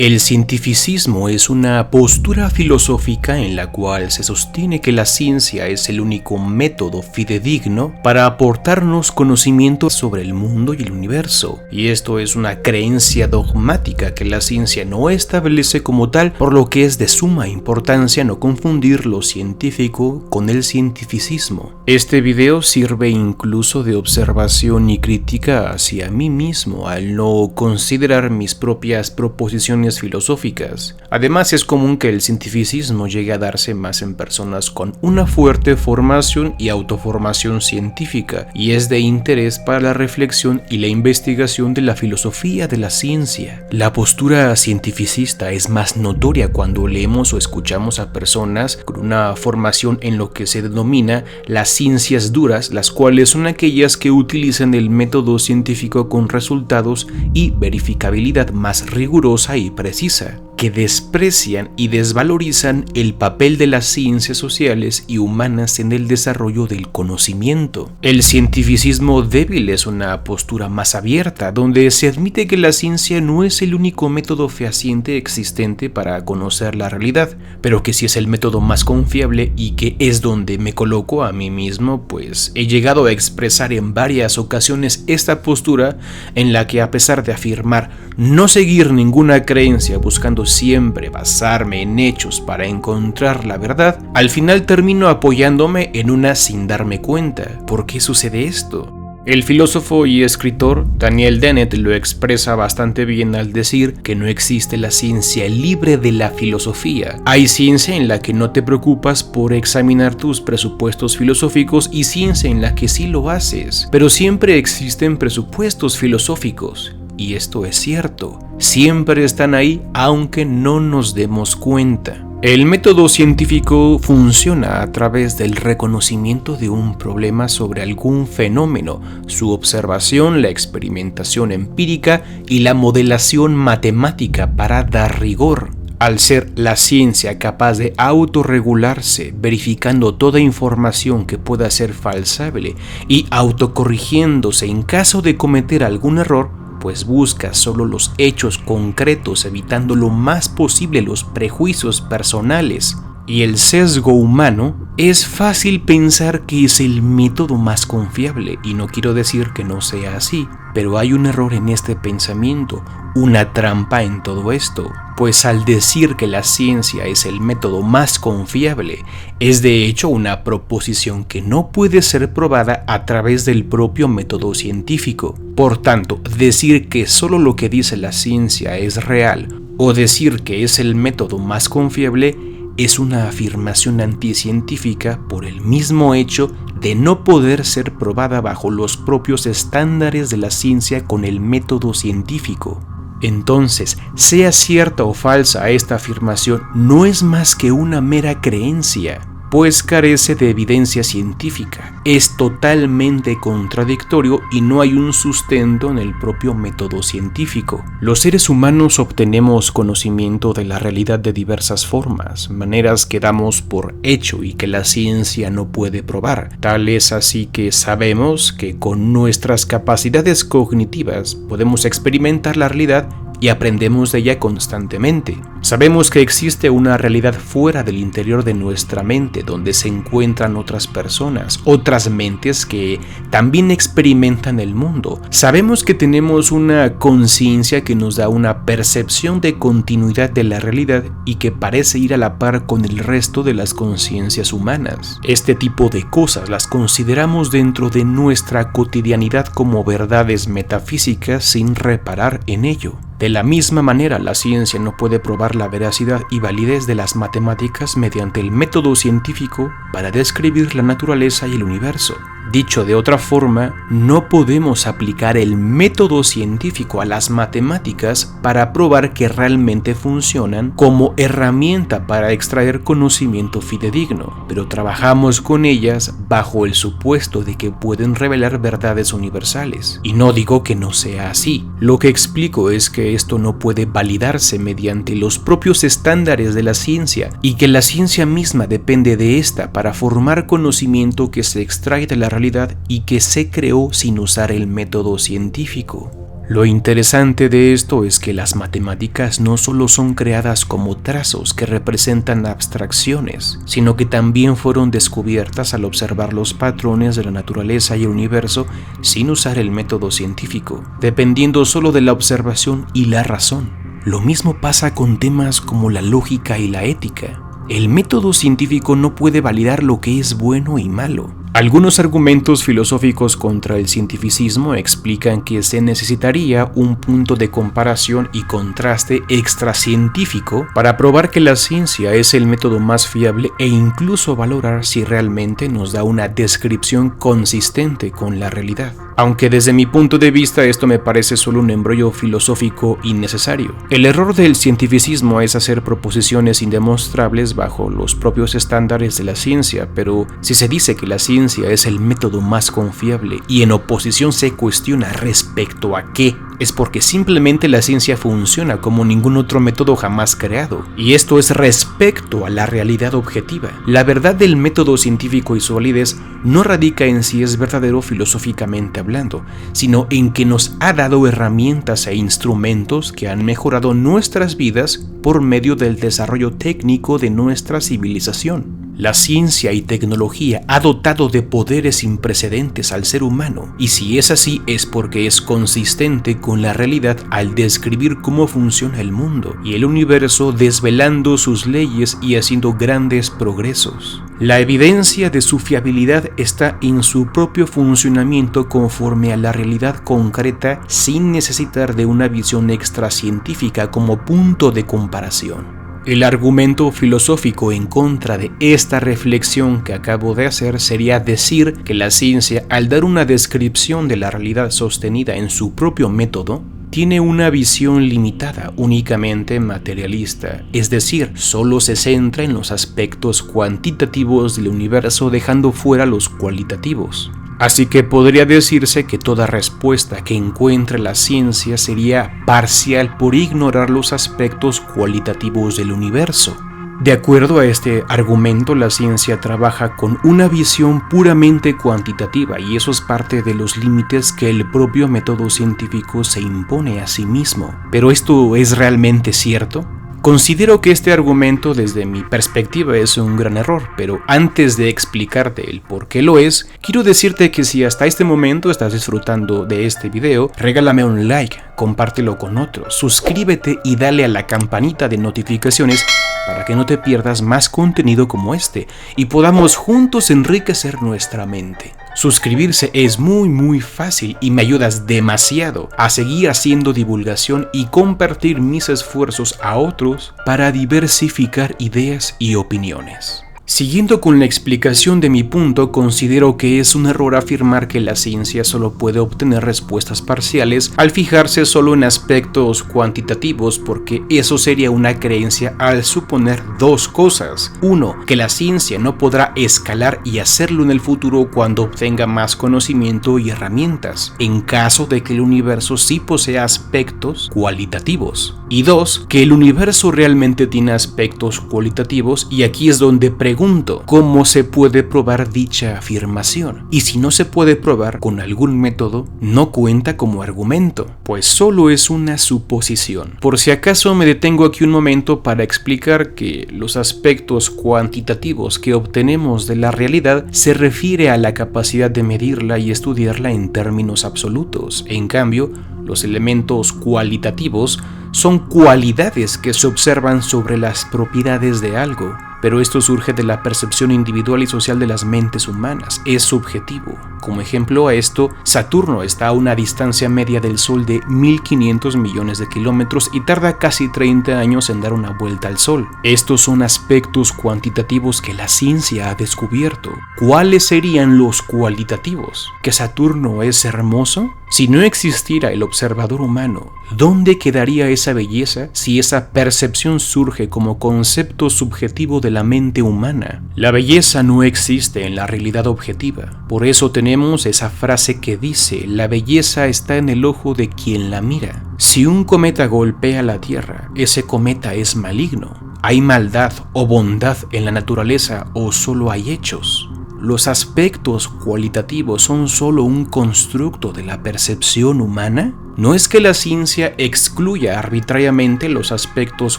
El cientificismo es una postura filosófica en la cual se sostiene que la ciencia es el único método fidedigno para aportarnos conocimiento sobre el mundo y el universo. Y esto es una creencia dogmática que la ciencia no establece como tal, por lo que es de suma importancia no confundir lo científico con el cientificismo. Este video sirve incluso de observación y crítica hacia mí mismo al no considerar mis propias proposiciones filosóficas. Además, es común que el cientificismo llegue a darse más en personas con una fuerte formación y autoformación científica, y es de interés para la reflexión y la investigación de la filosofía de la ciencia. La postura cientificista es más notoria cuando leemos o escuchamos a personas con una formación en lo que se denomina las ciencias duras, las cuales son aquellas que utilizan el método científico con resultados y verificabilidad más rigurosa y precisa, que desprecian y desvalorizan el papel de las ciencias sociales y humanas en el desarrollo del conocimiento. El cientificismo débil es una postura más abierta, donde se admite que la ciencia no es el único método fehaciente existente para conocer la realidad, pero que sí es el método más confiable y que es donde me coloco a mí mismo, pues he llegado a expresar en varias ocasiones esta postura en la que, a pesar de afirmar no seguir ninguna creencia buscando siempre basarme en hechos para encontrar la verdad, al final termino apoyándome en una sin darme cuenta. ¿Por qué sucede esto? El filósofo y escritor Daniel Dennett lo expresa bastante bien al decir que no existe la ciencia libre de la filosofía. Hay ciencia en la que no te preocupas por examinar tus presupuestos filosóficos y ciencia en la que sí lo haces, pero siempre existen presupuestos filosóficos. Y esto es cierto, siempre están ahí aunque no nos demos cuenta. El método científico funciona a través del reconocimiento de un problema sobre algún fenómeno, su observación, la experimentación empírica y la modelación matemática para dar rigor. Al ser la ciencia capaz de autorregularse, verificando toda información que pueda ser falsable y autocorrigiéndose en caso de cometer algún error, pues busca solo los hechos concretos, evitando lo más posible los prejuicios personales y el sesgo humano, es fácil pensar que es el método más confiable, y no quiero decir que no sea así, pero hay un error en este pensamiento, una trampa en todo esto, pues al decir que la ciencia es el método más confiable, es de hecho una proposición que no puede ser probada a través del propio método científico. Por tanto, decir que solo lo que dice la ciencia es real o decir que es el método más confiable es una afirmación anticientífica por el mismo hecho de no poder ser probada bajo los propios estándares de la ciencia con el método científico. Entonces, sea cierta o falsa esta afirmación, no es más que una mera creencia, pues carece de evidencia científica, es totalmente contradictorio y no hay un sustento en el propio método científico. Los seres humanos obtenemos conocimiento de la realidad de diversas formas, maneras que damos por hecho y que la ciencia no puede probar. Tal es así que sabemos que con nuestras capacidades cognitivas podemos experimentar la realidad y aprendemos de ella constantemente. Sabemos que existe una realidad fuera del interior de nuestra mente, donde se encuentran otras personas, otras mentes que también experimentan el mundo. Sabemos que tenemos una conciencia que nos da una percepción de continuidad de la realidad y que parece ir a la par con el resto de las conciencias humanas. Este tipo de cosas las consideramos dentro de nuestra cotidianidad como verdades metafísicas sin reparar en ello. De la misma manera, la ciencia no puede probar la veracidad y validez de las matemáticas mediante el método científico para describir la naturaleza y el universo. Dicho de otra forma, no podemos aplicar el método científico a las matemáticas para probar que realmente funcionan como herramienta para extraer conocimiento fidedigno, pero trabajamos con ellas bajo el supuesto de que pueden revelar verdades universales. Y no digo que no sea así, lo que explico es que esto no puede validarse mediante los propios estándares de la ciencia y que la ciencia misma depende de esta para formar conocimiento que se extrae de la realidad y que se creó sin usar el método científico. Lo interesante de esto es que las matemáticas no solo son creadas como trazos que representan abstracciones, sino que también fueron descubiertas al observar los patrones de la naturaleza y el universo sin usar el método científico, dependiendo solo de la observación y la razón. Lo mismo pasa con temas como la lógica y la ética. El método científico no puede validar lo que es bueno y malo. Algunos argumentos filosóficos contra el cientificismo explican que se necesitaría un punto de comparación y contraste extracientífico para probar que la ciencia es el método más fiable e incluso valorar si realmente nos da una descripción consistente con la realidad. Aunque desde mi punto de vista esto me parece solo un embrollo filosófico innecesario. El error del cientificismo es hacer proposiciones indemostrables bajo los propios estándares de la ciencia, pero si se dice que la ciencia es el método más confiable y en oposición se cuestiona respecto a qué, es porque simplemente la ciencia funciona como ningún otro método jamás creado, y esto es respecto a la realidad objetiva. La verdad del método científico y su validez no radica en si es verdadero filosóficamente hablando, sino en que nos ha dado herramientas e instrumentos que han mejorado nuestras vidas por medio del desarrollo técnico de nuestra civilización. La ciencia y tecnología ha dotado de poderes sin precedentes al ser humano, y si es así es porque es consistente con la realidad al describir cómo funciona el mundo y el universo, desvelando sus leyes y haciendo grandes progresos. La evidencia de su fiabilidad está en su propio funcionamiento conforme a la realidad concreta, sin necesitar de una visión extracientífica como punto de comparación. El argumento filosófico en contra de esta reflexión que acabo de hacer sería decir que la ciencia, al dar una descripción de la realidad sostenida en su propio método, tiene una visión limitada, únicamente materialista, es decir, solo se centra en los aspectos cuantitativos del universo, dejando fuera los cualitativos. Así que podría decirse que toda respuesta que encuentre la ciencia sería parcial por ignorar los aspectos cualitativos del universo. De acuerdo a este argumento, la ciencia trabaja con una visión puramente cuantitativa, y eso es parte de los límites que el propio método científico se impone a sí mismo. ¿Pero esto es realmente cierto? Considero que este argumento desde mi perspectiva es un gran error, pero antes de explicarte el por qué lo es, quiero decirte que si hasta este momento estás disfrutando de este video, regálame un like, compártelo con otros, suscríbete y dale a la campanita de notificaciones para que no te pierdas más contenido como este y podamos juntos enriquecer nuestra mente. Suscribirse es muy fácil y me ayudas demasiado a seguir haciendo divulgación y compartir mis esfuerzos a otros para diversificar ideas y opiniones. Siguiendo con la explicación de mi punto, considero que es un error afirmar que la ciencia solo puede obtener respuestas parciales al fijarse solo en aspectos cuantitativos, porque eso sería una creencia al suponer dos cosas. Uno, que la ciencia no podrá escalar y hacerlo en el futuro cuando obtenga más conocimiento y herramientas, en caso de que el universo sí posea aspectos cualitativos. Y dos, que el universo realmente tiene aspectos cualitativos, y aquí es donde pregunto, ¿cómo se puede probar dicha afirmación? Y si no se puede probar con algún método, no cuenta como argumento, pues solo es una suposición. Por si acaso me detengo aquí un momento para explicar que los aspectos cuantitativos que obtenemos de la realidad se refiere a la capacidad de medirla y estudiarla en términos absolutos. En cambio, los elementos cualitativos son cualidades que se observan sobre las propiedades de algo, pero esto surge de la percepción individual y social de las mentes humanas, es subjetivo. Como ejemplo a esto, Saturno está a una distancia media del Sol de 1.500 millones de kilómetros y tarda casi 30 años en dar una vuelta al Sol. Estos son aspectos cuantitativos que la ciencia ha descubierto. ¿Cuáles serían los cualitativos? ¿Que Saturno es hermoso? Si no existiera el observador humano, ¿dónde quedaría esa belleza si esa percepción surge como concepto subjetivo de la mente humana? La belleza no existe en la realidad objetiva. Por eso tenemos esa frase que dice: la belleza está en el ojo de quien la mira. Si un cometa golpea la Tierra, ese cometa es maligno. ¿Hay maldad o bondad en la naturaleza o solo hay hechos? ¿Los aspectos cualitativos son solo un constructo de la percepción humana? no es que la ciencia excluya arbitrariamente los aspectos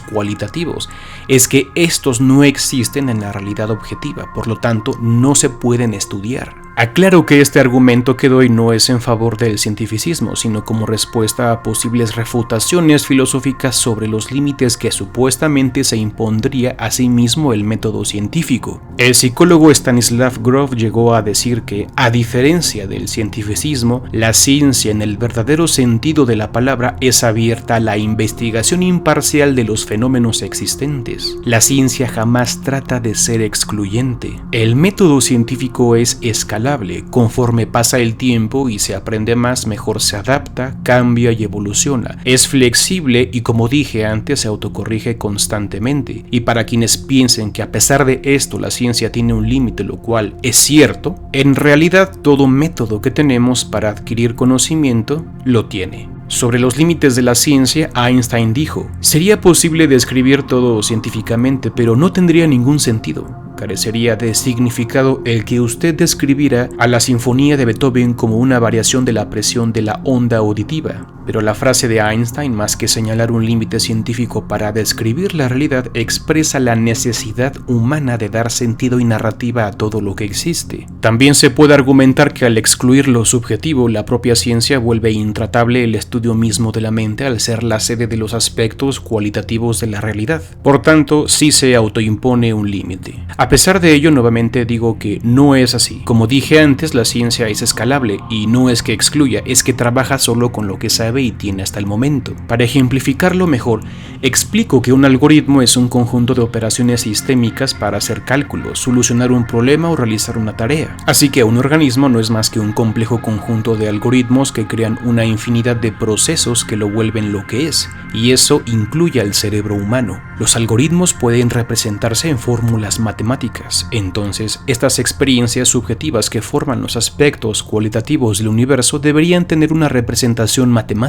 cualitativos, es que estos no existen en la realidad objetiva, por lo tanto no se pueden estudiar. Aclaro que este argumento que doy no es en favor del cientificismo, sino como respuesta a posibles refutaciones filosóficas sobre los límites que supuestamente se impondría a sí mismo el método científico. El psicólogo Stanislav Grof llegó a decir que, a diferencia del cientificismo, la ciencia en el verdadero sentido de la palabra es abierta a la investigación imparcial de los fenómenos existentes. La ciencia jamás trata de ser excluyente. El método científico es escalable. Conforme pasa el tiempo y se aprende más, mejor se adapta, cambia y evoluciona. Es flexible y, como dije antes, se autocorrige constantemente. Y para quienes piensen que a pesar de esto la ciencia tiene un límite, lo cual es cierto, en realidad todo método que tenemos para adquirir conocimiento lo tiene. Sobre los límites de la ciencia, Einstein dijo: sería posible describir todo científicamente, pero no tendría ningún sentido. Carecería de significado el que usted describiera a la sinfonía de Beethoven como una variación de la presión de la onda auditiva. Pero la frase de Einstein, más que señalar un límite científico para describir la realidad, expresa la necesidad humana de dar sentido y narrativa a todo lo que existe. También se puede argumentar que al excluir lo subjetivo, la propia ciencia vuelve intratable el estudio mismo de la mente al ser la sede de los aspectos cualitativos de la realidad. Por tanto, sí se autoimpone un límite. A pesar de ello, nuevamente digo que no es así. Como dije antes, la ciencia es escalable y no es que excluya, es que trabaja solo con lo que sabe y tiene hasta el momento. Para ejemplificarlo mejor, explico que un algoritmo es un conjunto de operaciones sistémicas para hacer cálculos, solucionar un problema o realizar una tarea. Así que un organismo no es más que un complejo conjunto de algoritmos que crean una infinidad de procesos que lo vuelven lo que es, y eso incluye al cerebro humano. Los algoritmos pueden representarse en fórmulas matemáticas. Entonces, estas experiencias subjetivas que forman los aspectos cualitativos del universo deberían tener una representación matemática.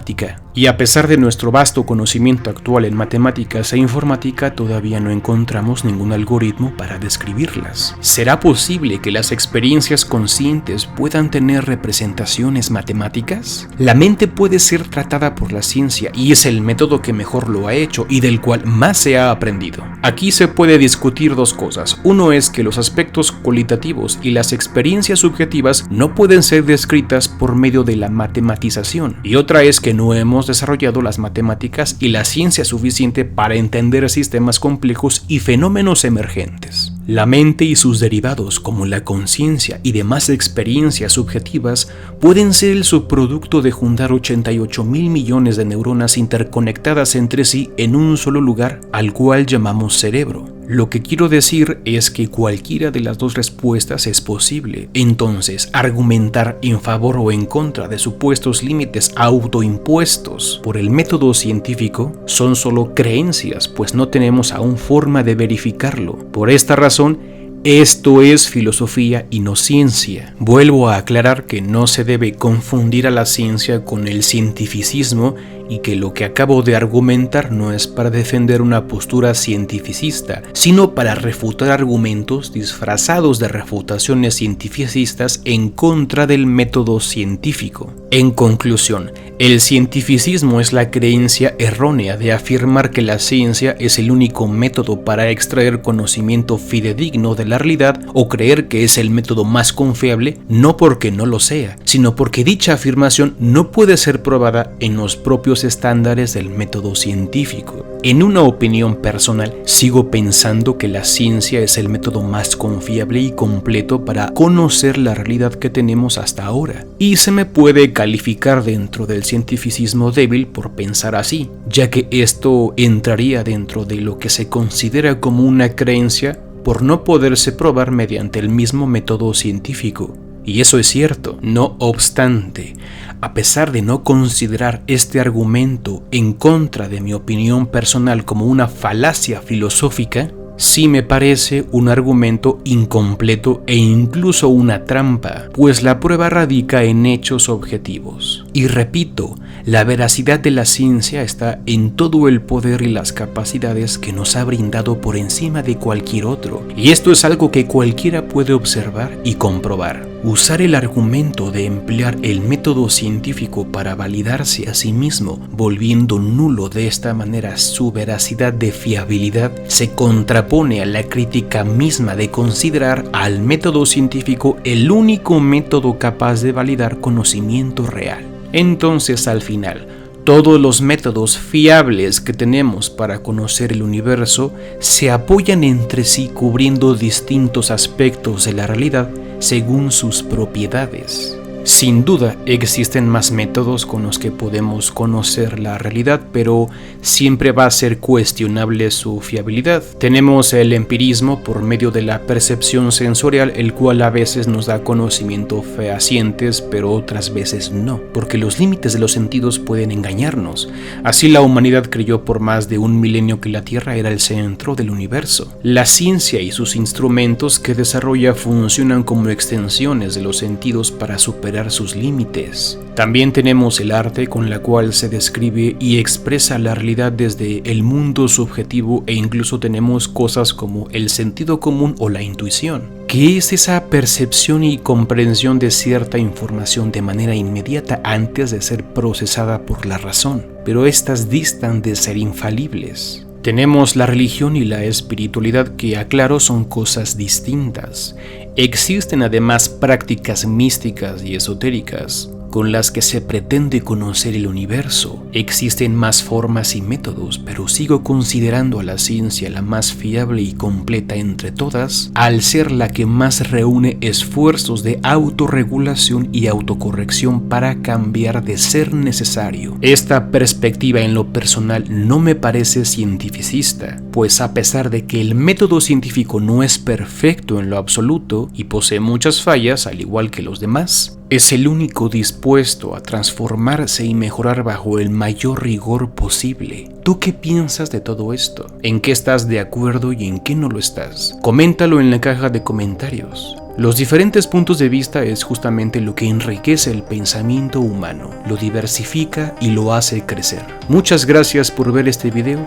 Y a pesar de nuestro vasto conocimiento actual en matemáticas e informática, todavía no encontramos ningún algoritmo para describirlas. ¿Será posible que las experiencias conscientes puedan tener representaciones matemáticas? La mente puede ser tratada por la ciencia y es el método que mejor lo ha hecho y del cual más se ha aprendido. Aquí se puede discutir dos cosas. Uno es que los aspectos cualitativos y las experiencias subjetivas no pueden ser descritas por medio de la matematización, y otra es que no hemos desarrollado las matemáticas y la ciencia suficiente para entender sistemas complejos y fenómenos emergentes. La mente y sus derivados, como la conciencia y demás experiencias subjetivas, pueden ser el subproducto de juntar 88.000 millones de neuronas interconectadas entre sí en un solo lugar, al cual llamamos cerebro. Lo que quiero decir es que cualquiera de las dos respuestas es posible. Entonces, argumentar en favor o en contra de supuestos límites autoimpuestos por el método científico son solo creencias, pues no tenemos aún forma de verificarlo. Por esta razón, esto es filosofía y no ciencia. Vuelvo a aclarar que no se debe confundir a la ciencia con el cientificismo y que lo que acabo de argumentar no es para defender una postura cientificista, sino para refutar argumentos disfrazados de refutaciones cientificistas en contra del método científico. En conclusión, el cientificismo es la creencia errónea de afirmar que la ciencia es el único método para extraer conocimiento fidedigno de la realidad o creer que es el método más confiable, no porque no lo sea, sino porque dicha afirmación no puede ser probada en los propios estándares del método científico. En una opinión personal, sigo pensando que la ciencia es el método más confiable y completo para conocer la realidad que tenemos hasta ahora, y se me puede calificar dentro del cientificismo débil por pensar así, ya que esto entraría dentro de lo que se considera como una creencia por no poderse probar mediante el mismo método científico. Y eso es cierto. No obstante, a pesar de no considerar este argumento en contra de mi opinión personal como una falacia filosófica, sí me parece un argumento incompleto e incluso una trampa, pues la prueba radica en hechos objetivos. Y repito, la veracidad de la ciencia está en todo el poder y las capacidades que nos ha brindado por encima de cualquier otro, y esto es algo que cualquiera puede observar y comprobar. Usar el argumento de emplear el método científico para validarse a sí mismo, volviendo nulo de esta manera su veracidad de fiabilidad, se contrapone a la crítica misma de considerar al método científico el único método capaz de validar conocimiento real. Entonces, al final, todos los métodos fiables que tenemos para conocer el universo se apoyan entre sí cubriendo distintos aspectos de la realidad según sus propiedades. Sin duda existen más métodos con los que podemos conocer la realidad, pero siempre va a ser cuestionable su fiabilidad. Tenemos el empirismo por medio de la percepción sensorial, el cual a veces nos da conocimiento fehacientes, pero otras veces no, porque los límites de los sentidos pueden engañarnos. Así la humanidad creyó por más de un milenio que la Tierra era el centro del universo. La ciencia y sus instrumentos que desarrolla funcionan como extensiones de los sentidos para superar sus límites. También tenemos el arte con la cual se describe y expresa la realidad desde el mundo subjetivo, e incluso tenemos cosas como el sentido común o la intuición, que es esa percepción y comprensión de cierta información de manera inmediata antes de ser procesada por la razón, pero estas distan de ser infalibles. Tenemos la religión y la espiritualidad que, aclaro, son cosas distintas. Existen además prácticas místicas y esotéricas con las que se pretende conocer el universo. Existen más formas y métodos, pero sigo considerando a la ciencia la más fiable y completa entre todas, al ser la que más reúne esfuerzos de autorregulación y autocorrección para cambiar de ser necesario. Esta perspectiva en lo personal no me parece cientificista, pues a pesar de que el método científico no es perfecto en lo absoluto y posee muchas fallas al igual que los demás, es el único dispuesto a transformarse y mejorar bajo el mayor rigor posible. ¿Tú qué piensas de todo esto? ¿En qué estás de acuerdo y en qué no lo estás? Coméntalo en la caja de comentarios. Los diferentes puntos de vista es justamente lo que enriquece el pensamiento humano, lo diversifica y lo hace crecer. Muchas gracias por ver este video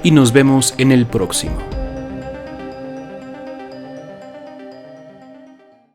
y nos vemos en el próximo.